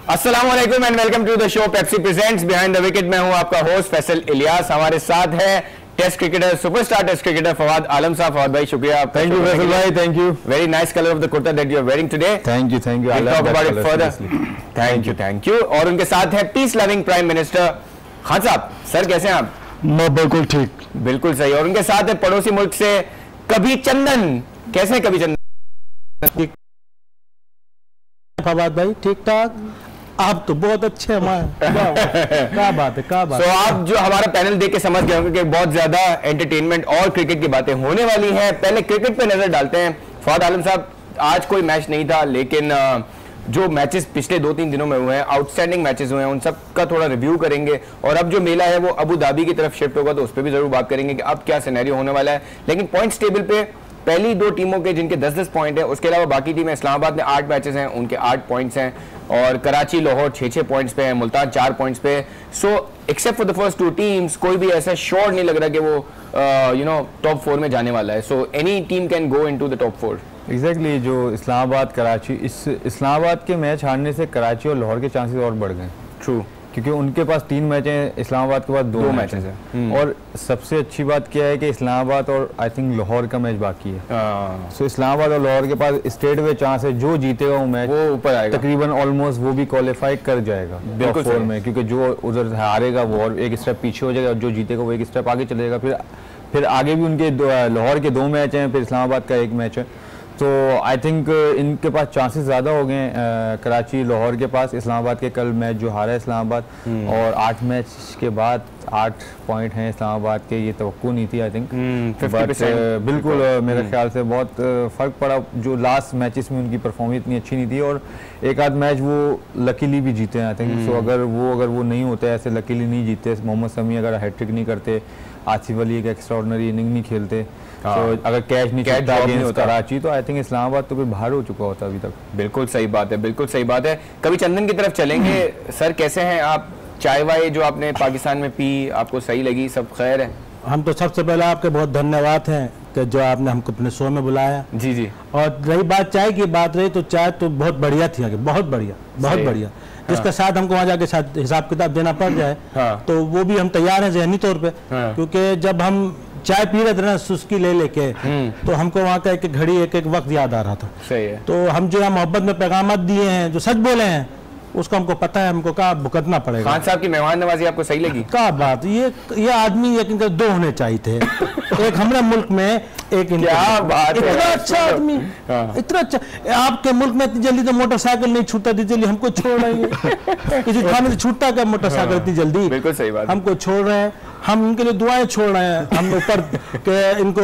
अस्सलाम वालेकुम and welcome to the show Pepsi presents behind the wicket. मैं हूं आपका होस्ट फैसल इलियास। हमारे साथ है test cricketer, superstar test cricketer Fawad Alam साहब। फवाद भाई शुक्रिया। थैंक यू फैसल भाई, thank you. Very nice colour of the kurta that you are wearing today. Thank you, thank you. I talk about it further. Thank you, thank you. और उनके साथ है peace loving prime minister Khan साहब। Sir कैसे हैं आप? मैं बिल्कुल ठीक, बिल्कुल सही। और उनके साथ है पड़ोसी मुल्क से कभी चंदन। कैसे हैं कभी चंदन? फवाद भाई ठीक ठाक। आप तो बहुत अच्छे हैं। क्या बात है, क्या बात है। आप जो हमारा पैनल देख के समझ गए होंगे कि बहुत ज्यादा एंटरटेनमेंट और क्रिकेट की बातें होने वाली हैं। पहले क्रिकेट पे नजर डालते हैं। फवाद आलम साहब, आज कोई मैच नहीं था, लेकिन जो मैचेस पिछले 2-3 दिनों में हुए हैं, आउटस्टैंडिंग मैचेस हुए हैं, उन सब का थोड़ा रिव्यू करेंगे। और अब जो मेला है वो अबू धाबी की तरफ शिफ्ट होगा, तो उस पर भी जरूर बात करेंगे कि अब क्या सिनेरियो होने वाला है। लेकिन पॉइंट्स टेबल पे पहली 2 टीमों के जिनके 10-10 पॉइंट है, उसके अलावा बाकी टीमें, इस्लामाबाद में 8 मैचेस हैं, उनके 8 पॉइंट्स हैं, और कराची लाहौर 6-6 पॉइंट्स पे है, मुल्तान 4 पॉइंट्स पे। So except for the first 2 teams कोई भी ऐसा श्योर नहीं लग रहा कि वो टॉप 4 में जाने वाला है। So any team can go into the top 4। Exactly. जो इस्लामाबाद कराची, इस इस्लामाबाद के मैच हारने से कराची और लाहौर के चांसेस और बढ़ गए। ट्रू, क्योंकि उनके पास 3 मैच हैं, इस्लामाबाद के पास 2 मैचेस हैं। और सबसे अच्छी बात क्या है कि इस्लामाबाद और आई थिंक लाहौर का मैच बाकी है। सो इस्लामाबाद और लाहौर के पास स्ट्रेट वे चांस है, जो जीतेगा वो मैच वो ऊपर आएगा तकरीबन ऑलमोस्ट, वो भी क्वालिफाई कर जाएगा बिल्कुल 4 में। क्योंकि जो उधर हारेगा वो और एक स्टेप पीछे हो जाएगा, और जो जीतेगा वो एक स्टेप आगे चले जाएगा। फिर आगे भी उनके लाहौर के 2 मैच हैं, फिर इस्लामाबाद का 1 मैच है। तो आई थिंक इनके पास चांसेस ज़्यादा हो गए कराची लाहौर के पास। इस्लामाबाद के कल मैच जो हारा है इस्लामाबाद, और 8 मैच के बाद 8 पॉइंट हैं इस्लामाबाद के, ये तवक्को नहीं थी आई थिंक। बट बिल्कुल मेरे ख्याल से बहुत फ़र्क पड़ा। जो लास्ट मैचेस में उनकी परफॉर्मेंस इतनी अच्छी नहीं थी, और एक आध मैच वो लकीली भी जीते हैं आई थिंक। सो अगर वो नहीं होते, ऐसे लकीली नहीं जीते, मोहम्मद शमी अगर हैट्रिक नहीं करते, आसिफ अली एक एक्स्ट्राऑर्डिनरी इनिंग नहीं खेलते, तो अगर कैच नहीं खेलता अगेंस्ट कराची, तो आई थिंक इस्लामाबाद तो फिर बाहर हो चुका होता अभी तक। बिल्कुल सही बात है, बिल्कुल सही बात है। कभी चंदन की तरफ चलेंगे। सर कैसे हैं आप? चाय वाय जो आपने पाकिस्तान में पी, आपको सही लगी? सब खैर है? हम तो सबसे पहले आपके बहुत धन्यवाद हैं कि जो आपने हमको अपने शो में बुलाया। जी जी। और रही बात चाय की बात रही, तो चाय तो बहुत बढ़िया थी आगे, बहुत बढ़िया, बहुत बढ़िया। जिसके साथ हमको वहाँ जाके साथ हिसाब किताब देना पड़ जाए, तो वो भी हम तैयार हैं ज़हनी तौर पे। क्योंकि जब हम चाय पी रहे थे ना सुस्की ले लेके, तो हमको वहाँ का एक घड़ी एक वक्त याद आ रहा था। सही है। तो हम जो है मोहब्बत में पैगाम दिए हैं, जो सच बोले हैं, उसको हमको पता है, हमको कहा भुगतना पड़ेगा। खान साहब की मेहमान नवाजी आपको सही लगी? क्या बात, ये आदमी यकीन कर 2 होने चाहिए थे। एक हमारे मुल्क में, एक क्या बात है। इतना अच्छा आदमी, इतना अच्छा। आपके मुल्क में इतनी जल्दी तो मोटरसाइकिल नहीं छूटता, इतनी जल्दी हमको छोड़ रहे हैं। किसी थाने से छूटता क्या मोटरसाइकिल इतनी जल्दी? बिल्कुल सही बात। हमको छोड़ रहे हैं, हम इनके लिए दुआएं छोड़ रहे हैं हम ऊपर के इनको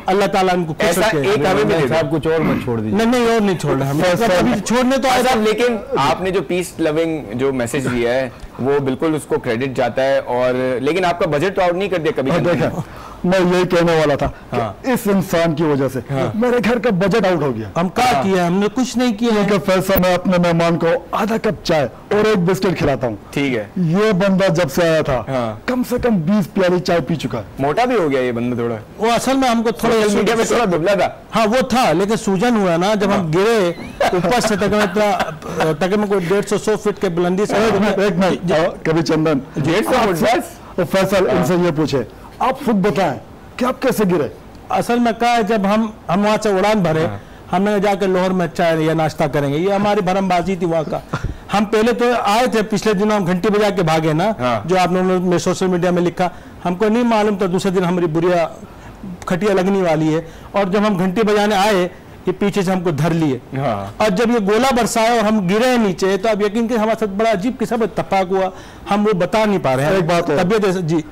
अल्लाह ताला इनको खुश रखे। एक हमें भी साहब कुछ और मत छोड़ दीजिए। नहीं और नहीं छोड़ रहे हम, छोड़ने तो आए। लेकिन आपने जो पीस लविंग जो मैसेज दिया है वो बिल्कुल उसको क्रेडिट जाता है। और लेकिन आपका बजट तो आउट नहीं कर दिया कभी? देखा, मैं यही कहने वाला था कि इस इंसान की वजह से मेरे घर का बजट आउट हो गया। हम क्या किया? हमने कुछ नहीं किया है। फैसला मैं अपने मेहमान को आधा कप चाय और 1 बिस्किट खिलाता हूँ। ठीक है। ये बंदा जब से आया था कम से कम 20 प्याली चाय पी चुका है। मोटा भी हो गया ये बंदा थोड़ा। वो असल में हमको थोड़ा मीडिया में थोड़ा दुबला था। हाँ वो था, लेकिन सूजन हुआ ना जब हम गिरे ऊपर से, तकरीबन कोई 150-100 फीट के बुलंदी से। एक मिनट, कभी चंदन 150 फुट। फैसल इनसे ये पूछे, आप खुद बताएं कि आप कैसे गिरे? असल में क्या है, जब हम वहाँ से उड़ान भरे, हमने जाकर लाहौर में चाय या नाश्ता करेंगे, ये हमारी भरमबाजी थी वहाँ का। हम पहले तो आए थे, पिछले दिनों हम घंटी बजा के भागे ना, जो आप लोगों ने सोशल मीडिया में लिखा, हमको नहीं मालूम था दूसरे दिन हमारी बुरिया खटिया लगने वाली है। और जब हम घंटी बजाने आए, ये पीछे से हमको धर लिए, और जब ये गोला बरसाया और हम गिरे नीचे, तो अब यकीन के हमारे साथ बड़ा अजीब किस्म का इत्तेफाक हुआ, हम वो बता नहीं पा रहे हैं। एक बात है, तबीयत जी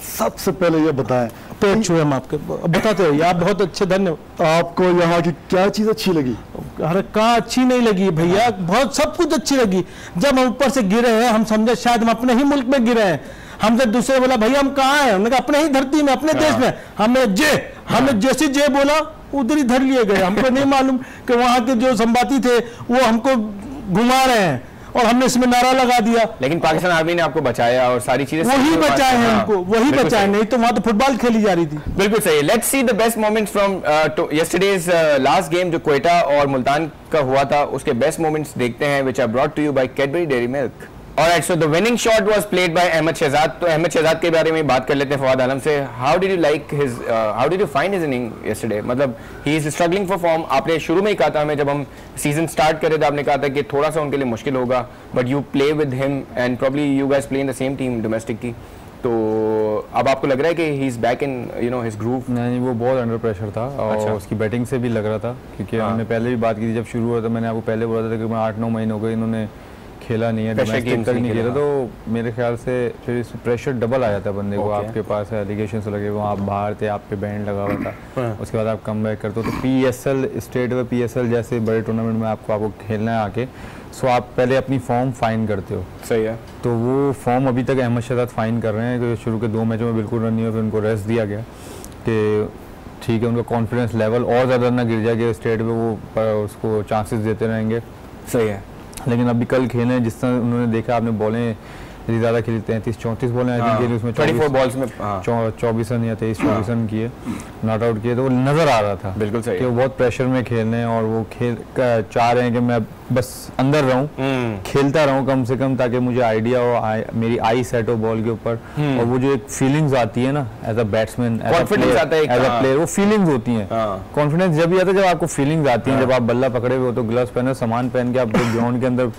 सबसे पहले ये बताएं, पेट छुए हम आपके बताते रहिए, आप बहुत अच्छे, धन्यवाद। आपको यहाँ की क्या चीज अच्छी लगी? अरे कहाँ अच्छी नहीं लगी भैया, बहुत सब कुछ अच्छी लगी। जब हम ऊपर से गिरे हैं, हम समझे शायद हम अपने ही मुल्क में गिरे हैं। हमसे दूसरे बोला भैया हम कहाँ हैं? हमने कहा अपने ही धरती में, अपने देश में। हमने जैसे जे बोला उधर ही धर लिए गए। हमको नहीं मालूम कि वहाँ के जो संवादी थे वो हमको घुमा रहे हैं। और हमने इसमें नारा लगा दिया। लेकिन पाकिस्तान आर्मी ने आपको बचाया और सारी चीजें वही बचाए हैं हमको, वही बचाए, नहीं तो वहां तो फुटबॉल खेली जा रही थी। बिल्कुल सही। Let's see the best moments from yesterday's last game जो क्वेटा और मुल्तान का हुआ था, उसके बेस्ट मोमेंट्स देखते हैं which are brought to you by Cadbury Dairy Milk. Alright, so the winning shot was played by Ahmed Shehzad. तो अहमद शहजाद के बारे में बात कर लेते हैं फवाद आलम से। How did you like his, how did you find his inning yesterday? मतलब he is struggling for form. आपने शुरू में ही कहा था हमें, जब हम सीजन स्टार्ट कर रहे थे, आपने कहा था कि थोड़ा सा उनके लिए मुश्किल होगा, but you play with him and probably you guys play in the same team domestic की, तो अब आपको लग रहा है कि he is back in you know his groove? नहीं, वो बहुत अंडर प्रेशर था और अच्छा। उसकी बैटिंग से भी लग रहा था, क्योंकि हमने पहले भी बात की थी जब शुरू हुआ था। मैंने आपको पहले बोला था कि 8-9 महीने हो गए इन्होंने खेला नहीं है, डोमेस्टिक तक नहीं खेला, तो मेरे ख्याल से फिर इस प्रेशर डबल आ जाता है बंदे को। आपके पास एलिगेशंस लगे हुए, आप बाहर थे, आप पे बैंड लगा हुआ था, उसके बाद आप कम बैक करते हो, तो PSL स्टेट व PSL जैसे बड़े टूर्नामेंट में आपको खेलना है आके, सो आप पहले अपनी फॉर्म फाइन करते हो। सही है। तो वो फॉर्म अभी तक अहमद शहजाद फाइन कर रहे हैं, क्योंकि शुरू के 2 मैचों में बिल्कुल रन नहीं हुआ, फिर उनको रेस्ट दिया गया कि ठीक है, उनका कॉन्फिडेंस लेवल और ज़्यादा ना गिर जाए कि स्टेट में वो उसको चांसेस देते रहेंगे। सही है। लेकिन अभी कल खेले जिस तरह उन्होंने देखा, आपने बॉलें ज़्यादा खेली, 33-34 बॉलें आई थी, उसमें 24 बॉल्स में 24 रन या 23-24 रन किए, नॉट आउट किए, तो वो नज़र आ रहा था बिल्कुल सही कि वो बहुत प्रेशर में खेल रहे हैं और वो चाह रहे हैं कि मैं बस अंदर रहूं, खेलता रहूं कम से कम, ताकि मुझे आइडिया हो, मेरी आई सेट हो बॉल के ऊपर, और वो जो एक फीलिंग्स आती है ना एज अ बैट्समैन, कॉन्फिडेंस आता है, एज अ प्लेयर, वो फीलिंग्स होती हैं। कॉन्फिडेंस जब भी आता है जब आपको फीलिंग्स आती हैं, जब आप बल्ला पकड़े हुए हो तो ग्लव्स पहने, सामान पहन के आप ग्राउंड के अंदर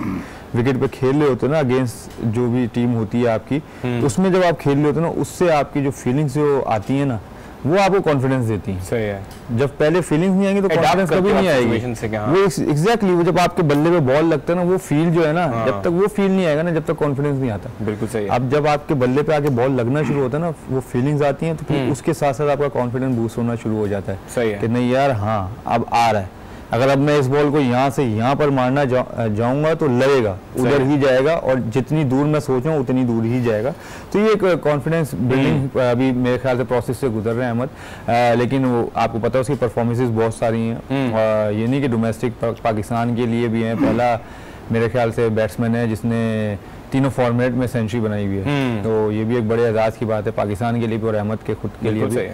विकेट पे खेल रहे होते हो ना अगेंस्ट जो भी टीम होती है आपकी, तो उसमें जब आप खेल रहे होते हो ना, उससे आपकी जो फीलिंग्स जो आती है ना, वो आपको कॉन्फिडेंस देती है। सही है। जब पहले फीलिंग्स नहीं आएंगी तो कॉन्फिडेंस कभी नहीं आएगी। वो एग्जैक्टली वो जब आपके बल्ले पे बॉल लगता है ना, वो फील जो है ना, जब तक वो फील नहीं आएगा ना, जब तक कॉन्फिडेंस नहीं आता। बिल्कुल सही है। अब जब आपके बल्ले पे आके बॉल लगना शुरू होता है ना, वो फीलिंग्स आती हैं, तो फिर उसके साथ साथ आपका कॉन्फिडेंस बूस्ट होना शुरू हो जाता है। सही है कि नहीं यार, हाँ अब आ रहा है, अगर अब मैं इस बॉल को यहाँ से यहाँ पर मारना जाऊंगा तो लगेगा, उधर ही जाएगा, और जितनी दूर मैं सोच रहा हूँ उतनी दूर ही जाएगा। तो ये एक कॉन्फिडेंस बिल्डिंग अभी मेरे ख्याल से प्रोसेस से गुजर रहे हैं अहमद, लेकिन वो आपको पता है उसकी परफॉर्मेंसेस बहुत सारी हैं। ये नहीं कि डोमेस्टिक पाकिस्तान के लिए भी हैं, पहला मेरे ख्याल से बैट्समैन है जिसने तीनों फॉर्मेट में सेंचुरी बनाई हुई है, तो ये भी एक बड़े एजाज़ की बात है पाकिस्तान के लिए भी और अहमद के खुद के लिए भी।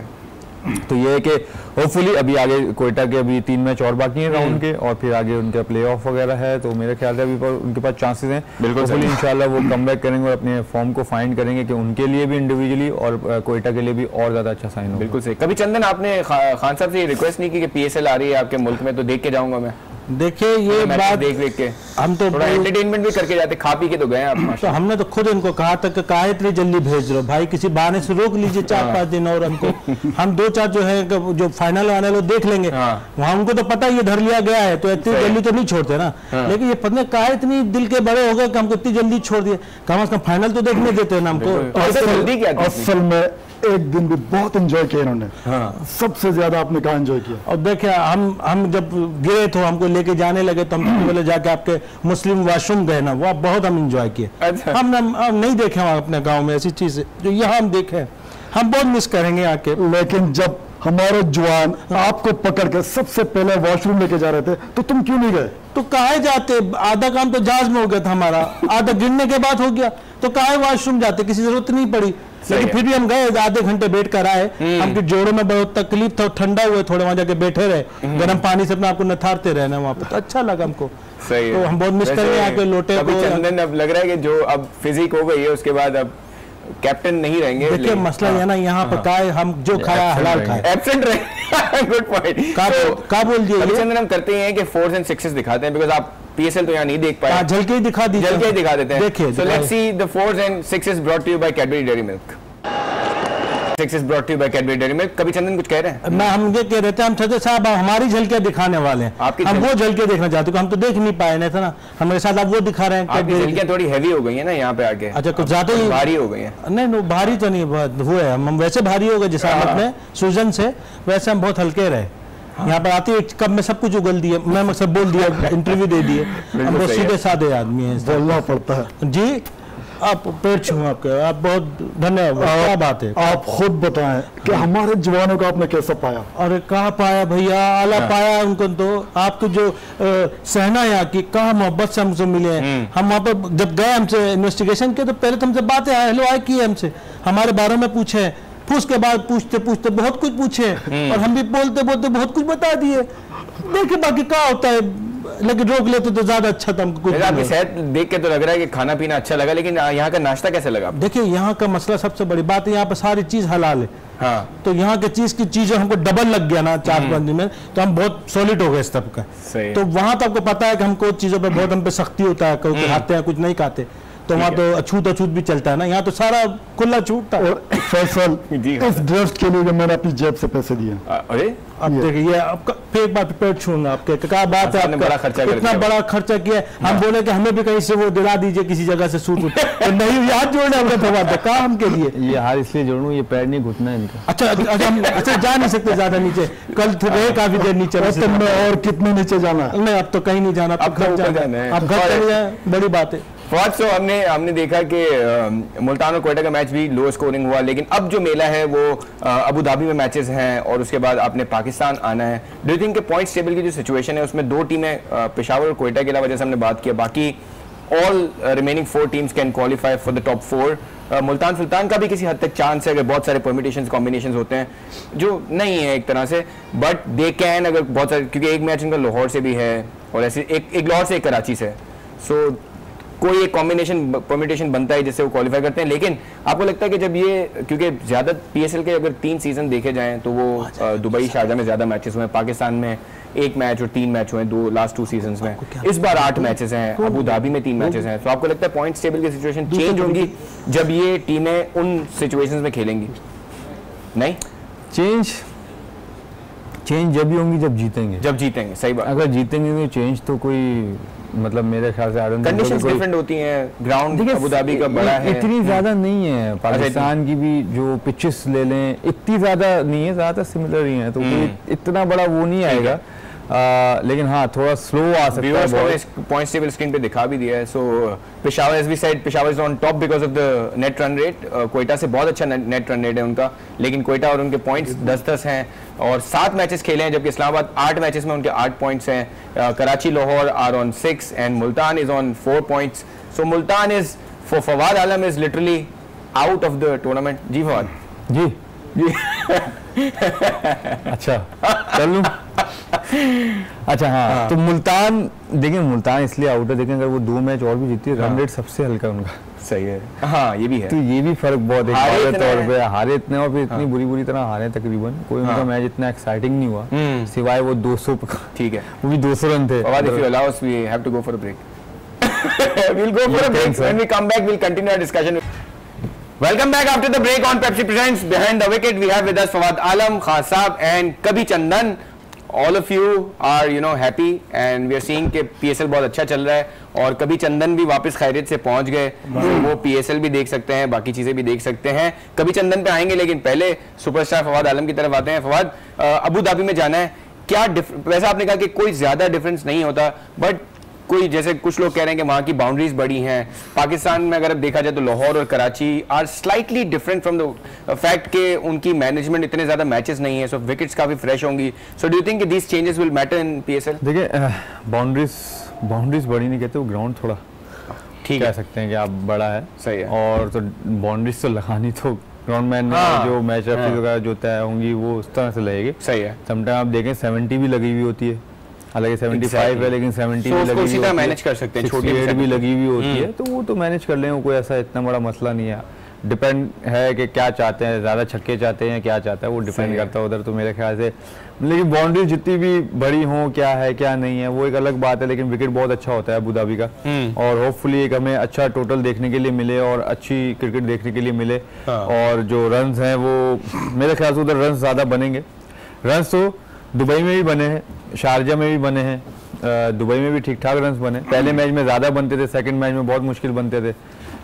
तो ये है कि होपफुली अभी आगे कोयटा के अभी 3 मैच और बाकी हैं राउंड के, और फिर आगे उनका प्लेऑफ वगैरह है, तो मेरे ख्याल से अभी उनके पास चांसेस हैं। होपफुली इंशाल्लाह वो कमबैक करेंगे और अपने फॉर्म को फाइंड करेंगे कि उनके लिए भी इंडिविजुअली और कोयटा के लिए भी और ज़्यादा अच्छा साइन हो। बिल्कुल सही। कभी चंदन आपने खान साहब से रिक्वेस्ट नहीं की कि PSL आ रही है आपके मुल्क में, तो देख के जाऊंगा मैं? देखिए ये बात देख के हम तो थोड़ा एंटरटेनमेंट भी करके जाते, खा पी के तो गए आप। तो हमने तो खुद इनको कहा था कि काहे इतनी जल्दी भेज रहे हो भाई, किसी बहाने से रोक लीजिए 4-5 दिन और हमको हम 2-4 जो है जो फाइनल आने लो देख लेंगे। वहाँ उनको तो पता ये धर लिया गया है, तो इतनी जल्दी तो नहीं छोड़ते ना। लेकिन ये पता काहे इतनी दिल के बड़े हो गए कि हमको इतनी जल्दी छोड़ दिए, कम से कम फाइनल तो देखने देते हैं ना हमको। असल में एक दिन भी बहुत एंजॉय किया इन्होंने, सबसे ज्यादा आपने कहा एंजॉय किया। और देखिए हम जब गिरे तो हमको लेके जाने लगे तो हम बोले जाके आपके मुस्लिम वाशरूम गए ना, वहाँ बहुत हम एंजॉय किए। हम नहीं देखे वहाँ अपने गांव में ऐसी चीज जो यहाँ हम देखे, हम बहुत मिस करेंगे आके। लेकिन जब हमारे जवान आपको पकड़ के सबसे पहले वॉशरूम लेके जा रहे थे तो तुम क्यों नहीं गए? तो काहे जाते, आधा काम तो जहाज में हो गया था हमारा, आधा गिरने के बाद हो गया, तो काहे वॉशरूम जाते, किसी जरूरत नहीं पड़ी। लेकिन फिर भी हम गए, आधे घंटे बैठ कर आए, हमके जोड़ों में बहुत तकलीफ था, ठंडा हुए थोड़े, वहां जाके बैठे रहे, गर्म पानी से अपने आपको नथारते रहना वहाँ पर, तो अच्छा लगा हमको। तो हम बहुत मिस करेंगे आके लोटे को। चंदन अब लग रहा है कि जो अब फिजिक हो गई है उसके बाद अब कैप्टन नहीं रहेंगे। देखिए मसला है ना यहाँ पर का हम जो खाया हलाल खाए, एब्सेंट रहे। Good point. का बोल दिया चंदन, हम करते हैं कि 4s and 6s दिखाते हैं, बिकॉज आप PSL तो यहाँ नहीं देख पाए, झलके ही दिखा दीजिए, झलके ही दिखा देते हैं। देखिए so let's see the 4s and 6s brought to you by Cadbury Dairy Milk. 6s brought to you by Cadbury Dairy Milk. कभी चंदन कुछ कह रहे हैं? मैं हम ये कह रहे थे, हम छते साहब हमारी झलकियां दिखाने वाले हैं, हम वो झलके देखना चाहते, हम तो देख नहीं पाए नहीं था ना, हमारे साथ आप वो दिखा रहे हैं। आपकी झलकियां थोड़ी हैवी हो गई है ना यहाँ पे आके। अच्छा कुछ ज्यादा ही भारी हो गई है? नहीं भारी तो नहीं हुए, हम वैसे भारी हो गए जिस हालत में सूजन से, वैसे हम बहुत हल्के रहे। यहाँ पर आते एक कब में सब कुछ उगल दिया, मैं सब बोल दिया, इंटरव्यू दे दिए, हम बहुत सीधे साधे आदमी हैं, बोलना पड़ता है जी। आप पेड़ छू आपके, आप बहुत धन्यवाद। क्या बात है, आप खुद बताएं कि हमारे जवानों को आपने कैसा पाया? अरे कहाँ पाया भैया, आला पाया उनको। तो आपको जो सहना यहाँ की कहाँ मोहब्बत से हमसे मिले हैं। हम वहाँ पर जब गए हमसे इन्वेस्टिगेशन के तो पहले तो हमसे बातें हेलो आए की हमसे, हमारे बारे में पूछे, फिर उसके बाद पूछते पूछते बहुत कुछ पूछे और हम भी बोलते बोलते बहुत कुछ बता दिए। देखिए बाकी क्या होता है, लेकिन रोक लेते तो ज्यादा अच्छा था हमको। आपकी सेहत देख के तो लग रहा है कि खाना पीना अच्छा लगा, लेकिन यहाँ का नाश्ता कैसे लगा? देखिए यहाँ का मसला सबसे बड़ी बात है, यहाँ पर सारी चीज हलाल है। हाँ। तो यहाँ के चीजें हमको डबल लग गया ना 4-5 दिन में, तो हम बहुत सॉलिड हो गए इस तब का। तो वहां तो आपको पता है कि हमको चीजों पे बहुत हम पे सख्ती होता है, कुछ खाते हैं कुछ नहीं खाते, तो वहाँ तो अछूत भी चलता है ना, यहाँ तो सारा खुला छूट था। फैसल इस ड्रेस के लिए मैंने अपनी जेब से पैसे दिए। अरे अब देखिए आपका फिर एक बार पेट छूंगा आपके, क्या बात है, बड़ा खर्चा इतना बड़ा खर्चा किया। हम बोले कि हमें भी कहीं से वो दिला दीजिए किसी जगह से सूट तो नहीं, याद जोड़ने हमने भगवान कहा हमके लिए। ये हार इसलिए जोड़ूं, ये पैर नहीं घुटना इनका। अच्छा जा नहीं सकते ज्यादा नीचे, कल गए काफी देर नीचे। और कितने नीचे जाना है? नहीं अब तो कहीं नहीं जाना, अब घर जाना है, अब घर चले जाए, बड़ी बात है। फौज से हमने देखा कि मुल्तान और क्वेटा का मैच भी लो स्कोरिंग हुआ, लेकिन अब जो मेला है वो अबू धाबी में मैचेस हैं और उसके बाद आपने पाकिस्तान आना है। डू यू थिंक के पॉइंट्स टेबल की जो सिचुएशन है उसमें 2 टीमें पेशावर और क्वेटा के अलावा, जैसे हमने बात किया, बाकी all remaining 4 teams can qualify for the top 4। Multan Sultan का भी किसी हद तक चांस है, अगर बहुत सारे परमिटेशंस कॉम्बिनेशंस होते हैं जो नहीं है एक तरह से, बट दे कैन, अगर बहुत सारे, क्योंकि एक मैच उनका लाहौर से भी है और ऐसे एक लाहौर से एक कराची से, सो कोई एक कॉम्बिनेशन परमिटेशन बनता है जिससे वो क्वालिफाई करते हैं। लेकिन आपको लगता है कि जब ये, क्योंकि ज़्यादा पीएसएल के अगर 3 सीजन देखे जाएं तो वो दुबई शारजा में ज़्यादा मैचेस हुए हैं, पाकिस्तान में 1 मैच और 3 मैच हुए हैं लास्ट 2 सीजन्स में, इस बार 8 मैचेस हैं, अबू धाबी में 3 मैचेस हैं। तो आपको लगता है पॉइंट्स टेबल की सिचुएशन चेंज होंगी जब ये टीमें उन सिचुएशंस में खेलेंगी? नहीं, चेंज जब भी होंगी जब जीतेंगे। सही बात। अगर जीतेंगे तो चेंज तो कोई, मतलब मेरे ख्याल से कंडीशंस डिफरेंट होती हैं, ग्राउंड अबू धाबी का बड़ा है, इतनी ज्यादा नहीं है। पाकिस्तान की भी जो पिचेस ले लें इतनी ज्यादा नहीं है, ज्यादा सिमिलर ही है, तो कोई इतना बड़ा वो नहीं आएगा। लेकिन हाँ थोड़ा स्लो आ सकता है। पॉइंट्स टेबल स्क्रीन पे दिखा भी दिया है। So Peshawar, as we said, Peshawar is on top because of the net run rate. Quetta से बहुत अच्छा नेट रन रेट है उनका, लेकिन क्वेटा और उनके पॉइंट्स 10-10 हैं और 7 मैचेस खेले हैं, जबकि इस्लामाबाद 8 मैचेस में उनके 8 पॉइंट्स हैं। Karachi, Lahore are on 6 and Multan is on 4 points. So Multan is for Fawad Alam is literally out of the tournament. जी फवाद जी अच्छा चल लूं। अच्छा हाँ, तो मुल्तान, देखिए मुल्तान इसलिए आउट है, देखिए अगर वो 2 मैच और भी जीती, रन रेट सबसे हल्का उनका। सही है, हाँ ये भी है। तो ये भी फर्क बहुत है, तौर पे हारे इतने और फिर इतनी बुरी तरह हारे तकरीबन। कोई उनका मैच इतना एक्साइटिंग नहीं हुआ, सिवाय वो 200, ठीक है, वो भी 200 रन थे। If you allow us, we have to go for a break. We'll go for a break. When we come back, we'll continue our discussion. Welcome back after the break on Pepsi Presents Behind the Wicket. We have with us Fawad Alam, Khan Saab and Kabhi Chandan. All of you are, you know, happy and we are seeing कि PSL बहुत अच्छा चल रहा है और कभी चंदन भी वापस खैरियत से पहुंच गए, तो वो PSL भी देख सकते हैं, बाकी चीजें भी देख सकते हैं। कभी चंदन पे आएंगे, लेकिन पहले सुपरस्टार फवाद आलम की तरफ आते हैं। फवाद, अबू धाबी में जाना है, क्या वैसे आपने कहा कि कोई ज्यादा डिफरेंस नहीं होता, बट कोई, जैसे कुछ लोग कह रहे हैं कि वहाँ की बाउंड्रीज बड़ी हैं। पाकिस्तान में अगर देखा जाए तो लाहौर और Karachi are slightly different from the fact कि उनकी मैनेजमेंट इतने ज्यादा मैचेस नहीं है, सो विकेट्स काफी फ्रेश होंगी। So do you think these changes will matter in PSL? देखिए बाउंड्रीज बड़ी नहीं कहते, वो ग्राउंड थोड़ा ठीक कह सकते हैं कि आप बड़ा है। सही है। और तो बाउंड्रीज तो लगानी तो ग्राउंडमैन ने जो मैच रेफरी वगैरह जो तय होंगी वो उस तरह से लगेगी। सही है। समटाइम आप देखें 70 भी लगी हुई होती है, हालांकि 75 है लेकिन 70 भी लगी हुई है, मैनेज कर सकते हैं, छोटी भी लगी हुई होती है, तो वो तो मैनेज कर लें, कोई ऐसा इतना बड़ा मसला नहीं है। डिपेंड है कि क्या चाहते हैं, ज़्यादा छक्के चाहते हैं क्या चाहता है, वो डिपेंड करता है उधर। तो मेरे ख्याल से लेकिन बाउंड्री जितनी भी बड़ी हो, क्या है क्या नहीं है, वो एक अलग बात है, लेकिन विकेट बहुत अच्छा होता है अबू धाबी का और होपफुली एक हमें अच्छा टोटल देखने के लिए मिले और अच्छी क्रिकेट देखने के लिए मिले। और जो रन्स हैं वो मेरे ख्याल से उधर रन्स ज़्यादा बनेंगे। रन्स तो दुबई में भी बने हैं, शारजा में भी बने हैं, दुबई में भी ठीक ठाक रन्स बने। पहले मैच में ज़्यादा बनते थे, सेकंड मैच में बहुत मुश्किल बनते थे।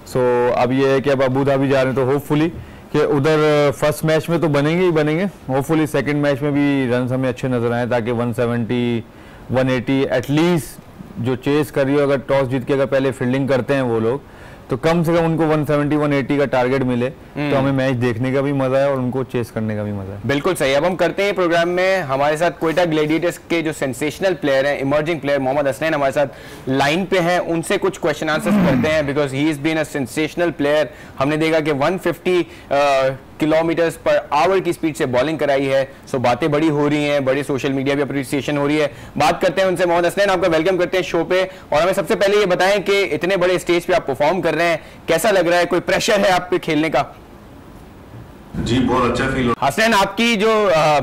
सो अब ये है कि अब अबू धाबी जा रहे हैं तो होपफुली कि उधर फर्स्ट मैच में तो बनेंगे ही बनेंगे, होपफुली सेकंड मैच में भी रन्स हमें अच्छे नजर आए ताकि 170 180 एटलीस्ट जो चेस कर रही हो, अगर टॉस जीत के अगर पहले फील्डिंग करते हैं वो लोग, तो कम से कम उनको 170 180 का टारगेट मिले तो हमें मैच देखने का भी मजा है और उनको चेस करने का भी मजा है। बिल्कुल सही। अब हम करते हैं प्रोग्राम में हमारे साथ क्वेटा ग्लैडिएटर्स के जो सेंसेशनल प्लेयर हैं, इमर्जिंग प्लेयर मोहम्मद हसनैन हमारे साथ लाइन पे हैं, उनसे कुछ क्वेश्चन आंसर्स करते हैं because he is been a sensational player. हमने देखा कि 150 किलोमीटर्स पर आवर की स्पीड से बॉलिंग कराई है, सो बातें बड़ी हो रही हैं, बड़े सोशल मीडिया पे अप्रिसिएशन हो रही है। बात करते हैं उनसे। मोहम्मद हसनैन, आपका वेलकम करते हैं शो पे, और हमें सबसे पहले ये बताएं कि इतने बड़े स्टेज पे आप परफॉर्म कर रहे हैं, कैसा लग रहा है? कोई प्रेशर है आप पे खेलने का? जी बहुत अच्छा फील हो। हसनैन, आपकी जो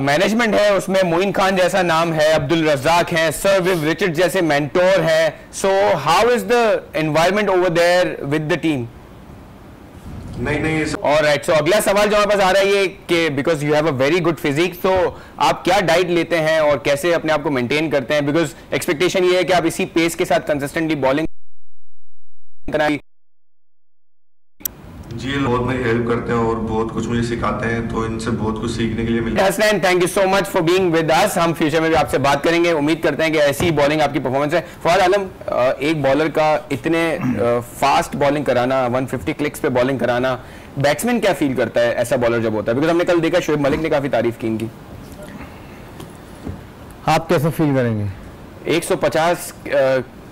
मैनेजमेंट है उसमें मोइन खान जैसा नाम है, अब्दुल रज़ाक हैं, सर विव रिचर्ड जैसे मेंटोर हैं, so how is the environment over there with the team? नहीं ऑलराइट, सो अगला सवाल जो हमारे पास आ रहा है ये कि because you have a very good physique, तो आप क्या डाइट लेते हैं और कैसे अपने आप को मेंटेन करते हैं? बिकॉज एक्सपेक्टेशन ये है कि आप इसी पेस के साथ कंसिस्टेंटली बॉलिंग कराएं। जी बहुत मेरी हेल्प करते हैं और बहुत कुछ मुझे सिखाते हैं, तो इनसे बहुत कुछ सीखने के लिए मिलता है। Hasnain, thank you so much for being with us. हम फ्यूचर में भी आपसे बात करेंगे, उम्मीद करते हैं कि ऐसी बॉलिंग आपकी परफॉर्मेंस है। फवाद आलम, एक बॉलर का इतने फास्ट बॉलिंग कराना, 150 क्लिक्स पे बॉलिंग कराना, बैट्समैन क्या फील करता है ऐसा बॉलर जब होता है? बिकॉज हमने कल देखा शोएब मलिक ने काफी तारीफ की इनकी। आप कैसे फील करेंगे? 150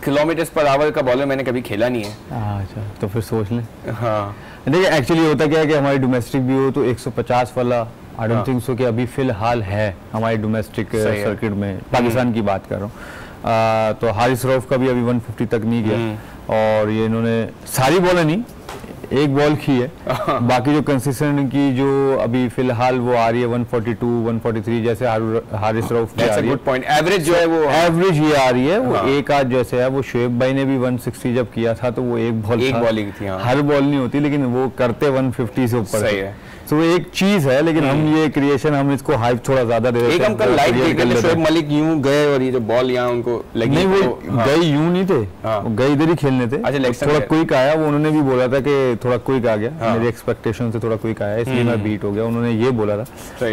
किलोमीटर पर आवर का बॉलर मैंने कभी खेला नहीं है। अच्छा, तो फिर सोच लें। हाँ देखिए एक्चुअली होता क्या है कि हमारी डोमेस्टिक भी हो तो 150 वाला आई डोंट थिंक सो कि अभी फिलहाल है हमारी डोमेस्टिक सर्किट में, पाकिस्तान की बात कर रहा हूँ। तो हारिस रऊफ का भी अभी 150 तक नहीं गया, और ये इन्होंने सारी बॉलें नहीं, एक बॉल की है, बाकी जो कंसिस्टेंट की जो अभी फिलहाल वो आ रही है 142 143 जैसे हारिस रऊफ की आ रही है। Good point. एवरेज जो है वो एवरेज ये आ रही है, वो एक आध जैसे है। वो शोएब भाई ने भी 160 जब किया था तो वो एक बॉलिंग थी, हर बॉल नहीं होती, लेकिन वो करते 150 से ऊपर। सही है। तो वो एक चीज है, लेकिन हम ये क्रिएशन, हम इसको हाइप थोड़ा ज्यादा दे देते हैं। एक हम कल लाइव देख रहे थे, शोएब मलिक यूं गए और ये जो बॉल यहाँ उनको लगी। नहीं, वो गए यूं नहीं थे, वो गए इधर ही खेलने थे। थोड़ा क्विक आया, वो उन्होंने भी बोला था कि थोड़ा क्विक आ गया, मेरी एक्सपेक्टेशन से थोड़ा क्विक आया, इसलिए मैं बीट हो गया, उन्होंने ये बोला था।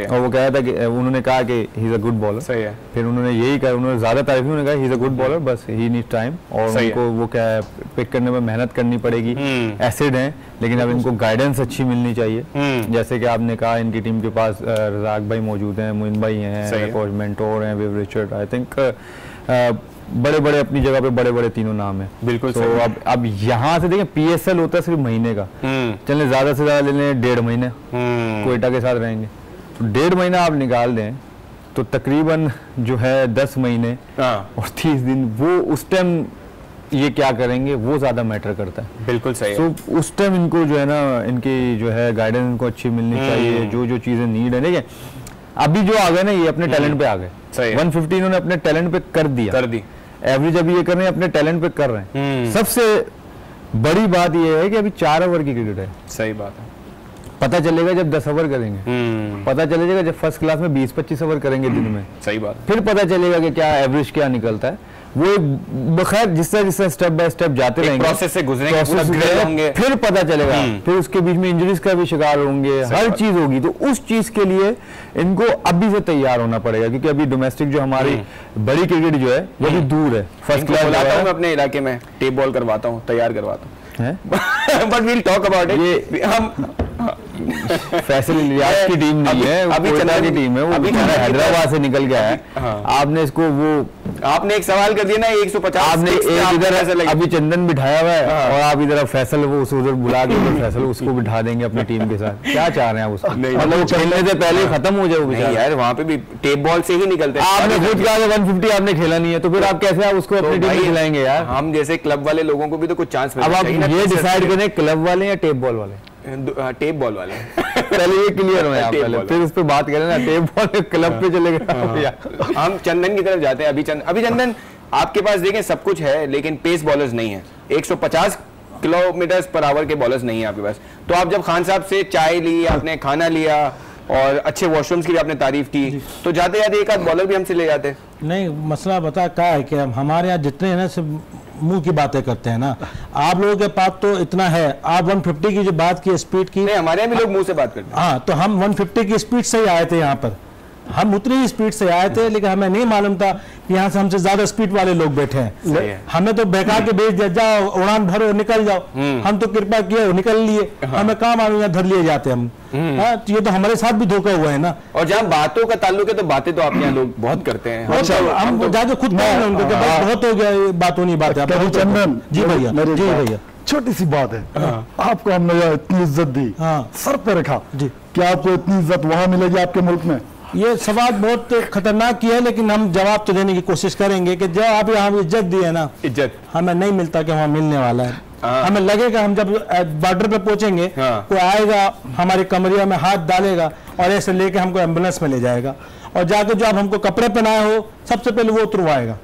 और वो कहा था कि उन्होंने कहा कि he is a good bowler. सही है। फिर उन्होंने यही कहा, उन्होंने ज्यादा तारीफ नहीं, उन्होंने कहा he is a good bowler, बस ही नीड टाइम, और उनको वो क्या है पिक करने में मेहनत करनी पड़ेगी। एसिड है, लेकिन अब इनको गाइडेंस अच्छी मिलनी चाहिए। जैसे कि आपने कहा इनकी टीम के पास रज़ाक भाई मौजूद हैं, मोइन भाई हैं, मेंटोर हैं, विव रिचर्ड, आई थिंक बड़े बड़े अपनी जगह पे बड़े बड़े तीनों नाम है। बिल्कुल। तो अब यहाँ से देखें, PSL होता है सिर्फ महीने का, चले ज्यादा से ज्यादा ले लें 1.5 महीने क्वेटा के साथ रहेंगे, तो 1.5 महीना आप निकाल दें तो तकरीबन जो है 10 महीने और 30 दिन, वो उस टाइम ये क्या करेंगे वो ज्यादा मैटर करता है। बिल्कुल सही है। तो उस टाइम इनको जो है ना, इनकी जो है गाइडेंस इनको अच्छी मिलनी चाहिए, जो चीजें नीड है। देखिए अभी जो आ गए ना, ये अपने टैलेंट पे आ गए। 150 इन्होंने अपने टैलेंट पे कर दी। एवरेज अभी ये कर रहे हैं, अपने टैलेंट पे कर रहे हैं। सबसे बड़ी बात ये है कि अभी 4 ओवर की क्रिकेट है। सही बात है। पता चलेगा जब 10 ओवर करेंगे, पता चलेगा जब फर्स्ट क्लास में 20-25 ओवर करेंगे दिन में। सही बात। फिर पता चलेगा कि क्या एवरेज क्या निकलता है। वो बखैर जिस तरह स्टेप बाय स्टेप जाते रहेंगे, प्रोसेस से गुजरेंगे, फिर पता चलेगा। फिर उसके बीच में इंजरीज का भी शिकार होंगे, हर चीज होगी। तो उस चीज के लिए इनको अभी से तैयार होना पड़ेगा, क्योंकि अभी डोमेस्टिक जो हमारी बड़ी क्रिकेट जो है वो भी दूर है। फर्स्ट क्लास बुलाता हूं मैं अपने इलाके में, टेप बॉल करवाता हूं, तैयार करवाता हूं। But we'll talk about it. ये हम फैसल इलियास की टीम नहीं है, अभी चंदन की टीम है, वो अभी हैदराबाद से निकल गया है। आपने इसको वो आपने एक सवाल कर दिया ना 150, आपने एक इधर अभी चंदन बिठाया हुआ है और आप इधर फैसल वो उधर बुला के फैसल उसको बिठा देंगे अपनी टीम के साथ। क्या चाह रहे हैं आप उसको? मतलब खेलने से पहले खत्म हो जाए वो यार। वहाँ पे भी टेप बॉल से ही निकलते हैं। आपने खुद कहा 150 आपने खेला नहीं है, तो फिर आप कैसे आप उसको अपनी टीम में खिलाएंगे यार? हम जैसे क्लब वाले लोगों को भी तो कुछ चांस मिलना चाहिए। अब आप ये डिसाइड करें क्लब वाले या टेप बॉल वाले? टेप बॉल वाले। पहले ये क्लियर हो आप पहले, फिर उस पर बात करें ना। टेप बॉल क्लब पे चलेगा। हम चंदन की तरफ जाते हैं। अभी चंदन, आपके पास देखें सब कुछ है, लेकिन पेस बॉलर्स नहीं है। 150 किलोमीटर पर आवर के बॉलर्स नहीं है आपके पास। तो आप जब खान साहब से चाय ली, आपने खाना लिया और अच्छे वॉशरूम्स की भी आपने तारीफ की, तो जाते जाते एक आध बॉलर भी हमसे ले जाते। नहीं, मसला बता क्या है कि हमारे यहाँ जितने हैं ना सिर्फ मुंह की बातें करते हैं ना। आप लोगों के पास तो इतना है, आप 150 की जो बात की स्पीड की, नहीं हमारे यहाँ भी लोग मुंह से बात करते हैं। हाँ, तो हम 150 की स्पीड से ही आए थे यहाँ पर। हम उतनी ही स्पीड से आए थे, लेकिन हमें नहीं मालूम था कि यहाँ से हमसे ज्यादा स्पीड वाले लोग बैठे हैं। हमें तो बहका के भेज दिया, जाओ उड़ान भरो निकल जाओ। हम तो कृपा किए निकल लिए, हमें कहाँ मालूम यहाँ धर लिए जाते हम। तो ये तो हमारे साथ भी धोखा हुआ है ना। और जहाँ बातों का ताल्लुक है तो बातें तो आप यहाँ लोग बहुत करते हैं। हम जाके खुद उनको बहुत हो गया, बातों नहीं बात है। चंदन जी भैया, जी भैया, छोटी सी बात है, आपको हमने इतनी इज्जत दी, सर पे रखा जी, क्या आपको इतनी इज्जत वहां मिलेगी आपके मुल्क में? ये सवाल बहुत खतरनाक ही है, लेकिन हम जवाब तो देने की कोशिश करेंगे कि जब आप यहाँ इज्जत दी है ना, इज्जत हमें नहीं मिलता कि वहाँ मिलने वाला है। हमें लगेगा हम जब बॉर्डर पे पहुंचेंगे, कोई आएगा हमारे कमरिया में हाथ डालेगा और ऐसे लेके हमको एम्बुलेंस में ले जाएगा, और जाके जो आप हमको कपड़े पहनाए हो सबसे पहले वो उतरवाएगा,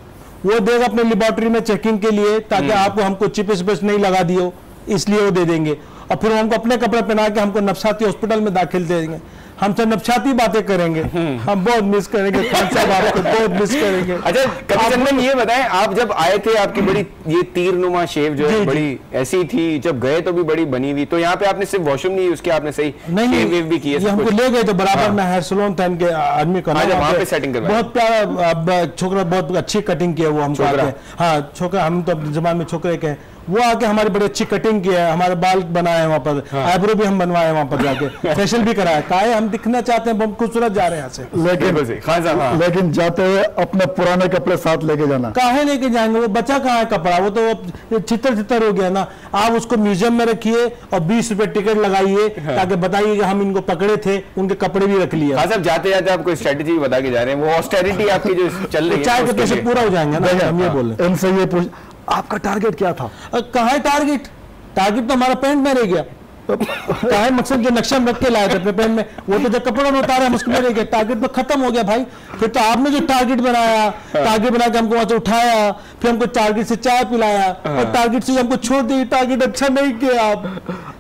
वो देगा अपने लेबोरेटरी में चेकिंग के लिए, ताकि आपको हमको चिप्स विप्स नहीं लगा दियो, इसलिए वो दे देंगे। और फिर हमको अपने कपड़े पहना के हमको नफसाती हॉस्पिटल में दाखिल दे देंगे, हमसे नफसाती बातें करेंगे। हम बहुत मिस करेंगे खान साहब, आपको बहुत मिस करेंगे। अच्छा कभी चंदन ये बताएं, आप जब आए थे आपकी बड़ी ये तीरनुमा शेव जो है बड़ी ऐसी थी, जब गए तो भी बड़ी बनी हुई, तो यहाँ पे आपने सिर्फ वॉशरूम नहीं यूज किया, आपने सही शेव वेव भी किया? हमको ले गए तो बराबर में हेयर सैलून था इनके आदमी का, वहाँ पे सेटिंग करवाया, बहुत प्यारा छोकरा, बहुत अच्छी कटिंग किया वो हमको आके। हाँ छोकरा, हम तो जमाने में छोकरे के, वो आके हमारी बड़ी अच्छी कटिंग की है, हमारे बाल बनाए वहाँ पर, आईब्रो भी हम बनवाए वहाँ पर जाके, फेशियल भी कराया। काहे हम दिखना चाहते हैं, बहुत खूबसूरत जा रहे हैं यहाँ से, लेकिन जाते हुए अपने पुराने कपड़े साथ लेके जाना। काहे लेके जाएंगे, वो बचा कहाँ है कपड़ा, वो तो छितर हो गया ना। आप उसको म्यूजियम में रखिए और 20 रुपए टिकट लगाइए, ताकि बताइए कि हम इनको पकड़े थे, उनके कपड़े भी रख लिए। सब जाते जाते आपको स्ट्रेटेजी बता के जा रहे हैं, वो ऑस्टेरिटी आपकी जो चल रही है चाय के पैसे पूरा हो जाएंगे ना। हम ये बोल रहे इनसे ये पूछ, आपका टारगेट क्या था? कहाँ है टारगेट? टारगेट तो हमारा पैंट में रह गया। कहा मकसद जो नक्शा में रख के लाए थे अपने पेन में, वो तो जब कपड़ों में उतारे हम उसको ले गए, टारगेट तो खत्म हो गया भाई। फिर तो आपने जो टारगेट बनाया, टारगेट बना के हमको वहां से उठाया, फिर हमको टारगेट से चाय पिलाया और टारगेट से हमको छोड़ दी। टारगेट अच्छा नहीं किया आप।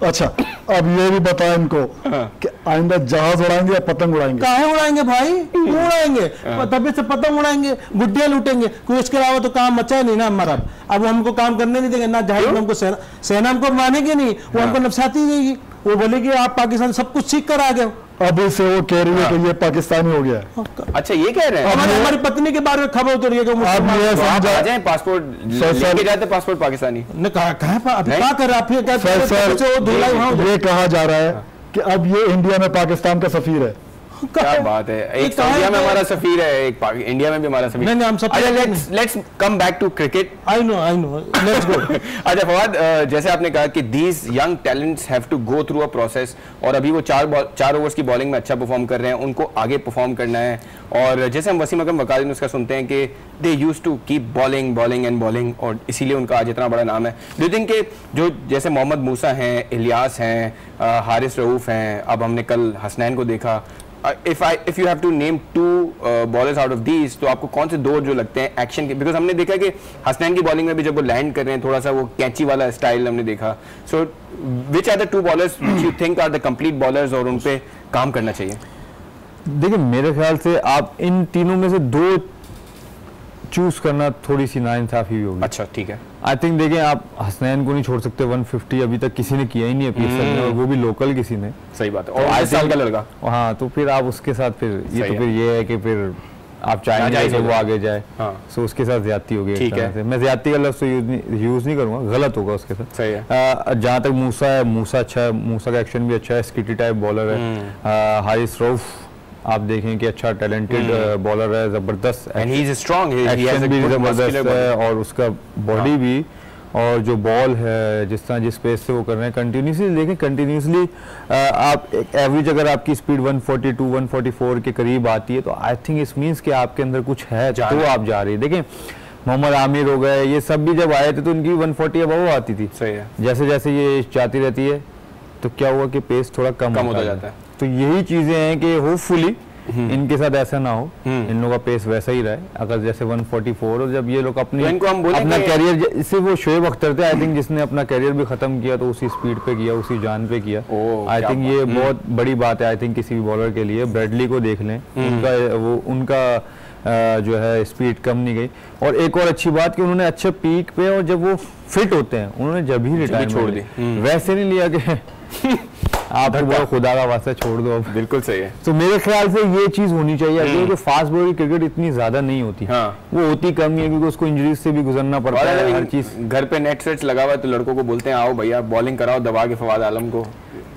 अच्छा अब ये भी बताया इनको कि आइंदा जहाज उड़ाएंगे या पतंग उड़ाएंगे? काहे उड़ाएंगे भाई, उड़ाएंगे तभी से पतंग उड़ाएंगे, गुड्डियां लूटेंगे, कोई इसके अलावा तो काम बचा नहीं ना हमारा। अब हमको काम करने नहीं देंगे ना, जहाज में हमको सेना हमको मानेगी नहीं, वो हमको नफसाती देगी, वो बोलेगी आप पाकिस्तान सब कुछ सीख कर आ गए। अभी से वो कह रही है कि ये पाकिस्तानी हो गया है। अच्छा ये कह रहे हैं? हमारी पत्नी के बारे में खबर उतर रही है कि आप ये समझा जाए पासपोर्ट लेके जाते, पासपोर्ट पाकिस्तानी ने कहा क्या कर रहा है? ये कहा जा रहा है कि अब ये इंडिया में पाकिस्तान का सफीर है। क्या बात है, एक इंडिया में हमारा सफीर है, एक इंडिया में भी हमारा सफीर। नहीं हम सब let's come back to cricket. I know let's go. अच्छा फवाद, जैसे आपने कहा कि these young talents have to go through a process, और अभी वो 4 ओवर्स की बॉलिंग में अच्छा परफॉर्म कर रहे हैं, उनको आगे परफॉर्म करना है। और जैसे हम वसीम अकरम वकाल उसका सुनते हैं कि they use to keep bowling and bowling, और इसीलिए उनका आज इतना बड़ा नाम है। डू यू थिंक के जो जैसे मोहम्मद मूसा हैं, इलियास हैं, हारिस रऊफ हैं, अब हमने कल हसनैन को देखा, if you have to name 2 bowlers out of these, तो आपको कौन से 2 जो लगते हैं एक्शन के? बिकॉज हमने देखा कि हसनैन की बॉलिंग में भी जब वो लैंड कर रहे हैं, थोड़ा सा वो कैची वाला स्टाइल हमने देखा। So which are the 2 bowlers which you think are the complete bowlers और उन पे काम करना चाहिए? देखिए मेरे ख्याल से आप इन तीनों में से 2 चूज करना थोड़ी सी नाइंसाफी भी होगी। अच्छा ठीक है। आई थिंक देखें आप हसनैन को नहीं छोड़ सकते, 150 अभी तक किसी ने किया ही नहीं है PSL में, और वो भी लोकल किसी ने। सही बात है, और 22 साल का लड़का। हाँ तो फिर आप उसके साथ फिर ये तो फिर ये है कि फिर आप चाहेंगे कि वो आगे जाए, सो उसके साथ ज्यादती होगी। ठीक है, मैं ज्यादती का लफ्ज़ यूज नहीं करूंगा, गलत होगा उसके साथ। सही है। जहाँ तक मूसा है, मूसा अच्छा है, मूसा का एक्शन भी अच्छा है, स्किटी टाइप बॉलर है। हारिस रऊफ आप देखें कि अच्छा टैलेंटेड बॉलर है, जबरदस्त, and he is strong, action भी जबरदस्त है, और उसका बॉडी भी, और जो बॉल है जिस तरह जिस पेस से वो कर रहे हैं कंटिन्यूसली देखें, कंटिन्यूसली आप एक एवरेज अगर आपकी स्पीड 142 144 के करीब आती है, तो आई थिंक इस मीन्स कि आपके अंदर कुछ है, तो आप जा रही है। देखें मोहम्मद आमिर हो गए, ये सब भी जब आए थे तो उनकी 140 अबव आती थी। सही है। जैसे जैसे ये जाती रहती है तो क्या हुआ कि पेस थोड़ा कम होता जाता है। तो यही चीजें हैं कि होपफुली इनके साथ ऐसा ना हो, इन लोगों का पेस वैसा ही रहे। अगर जैसे 144 और जब ये लोग अपना कैरियर, इससे वो शोएब अख्तर थे आई थिंक जिसने अपना कैरियर भी खत्म किया, तो उसी स्पीड पे किया, उसी जान पे किया। आई थिंक ये बहुत बड़ी बात है आई थिंक किसी भी बॉलर के लिए। ब्रैडली को देख लें, उनका जो है स्पीड कम नहीं गई। और एक और अच्छी बात कि उन्होंने अच्छे पीक पे, और जब वो फिट होते हैं उन्होंने जब ही रिटायरमेंट छोड़ दी, वैसे नहीं लिया कि आप तो खुदा का वास्ता छोड़ दो अब। बिल्कुल सही है। तो मेरे ख्याल से ये चीज होनी चाहिए कि फास्ट बॉलर की क्रिकेट इतनी ज्यादा नहीं होती, वो होती कम ही है क्योंकि उसको इंजरीज से भी गुजरना पड़ता है हर चीज। घर पे नेट सेट्स लगा हुआ है तो लड़कों को बोलते हैं आओ भैया बॉलिंग कराओ दबा के फवाद आलम को,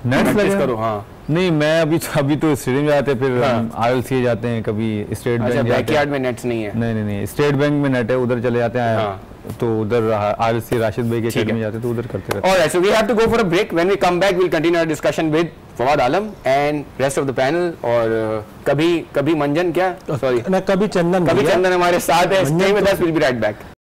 नेट करो। हाँ नहीं, मैं अभी तो स्टेडियम जाते हैं, फिर आरएलसी जाते हैं, कभी स्टेट बैंक जाते हैं। बैकयार्ड में नेट्स नहीं है? नहीं, स्टेट बैंक में नेट है, उधर चले जाते हैं। तो उधर आरएलसी राशिद भाई के एकेडमी में जाते हैं तो उधर करते रहते हैं। Alright, so we have to go for a break. When we come back, we'll continue our discussion with Fawad Alam and rest of the panel. और कभी मंजन क्या? Sorry. कभी चंदन हमारे साथ है। Stay with us, we'll be right back.